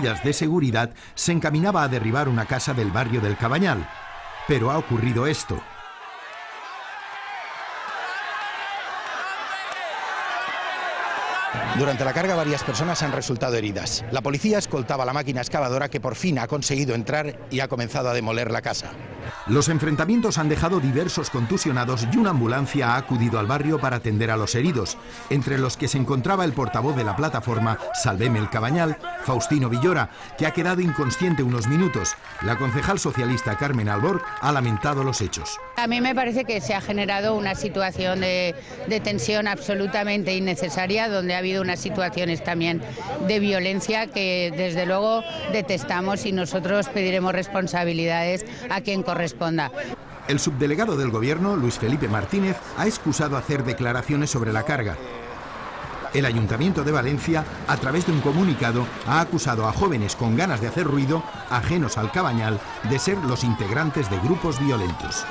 medidas de seguridad, se encaminaba a derribar una casa del barrio del Cabanyal. Pero ha ocurrido esto. Durante la carga varias personas han resultado heridas. La policía escoltaba la máquina excavadora que por fin ha conseguido entrar y ha comenzado a demoler la casa. Los enfrentamientos han dejado diversos contusionados y una ambulancia ha acudido al barrio para atender a los heridos, entre los que se encontraba el portavoz de la plataforma Salvem el Cabanyal, Faustino Villora, que ha quedado inconsciente unos minutos. La concejal socialista Carmen Alborg ha lamentado los hechos. A mí me parece que se ha generado una situación de tensión absolutamente innecesaria, donde ha habido unas situaciones también de violencia que desde luego detestamos y nosotros pediremos responsabilidades a quien corresponda. El subdelegado del Gobierno, Luis Felipe Martínez, ha excusado hacer declaraciones sobre la carga. El Ayuntamiento de Valencia, a través de un comunicado, ha acusado a jóvenes con ganas de hacer ruido, ajenos al Cabanyal, de ser los integrantes de grupos violentos.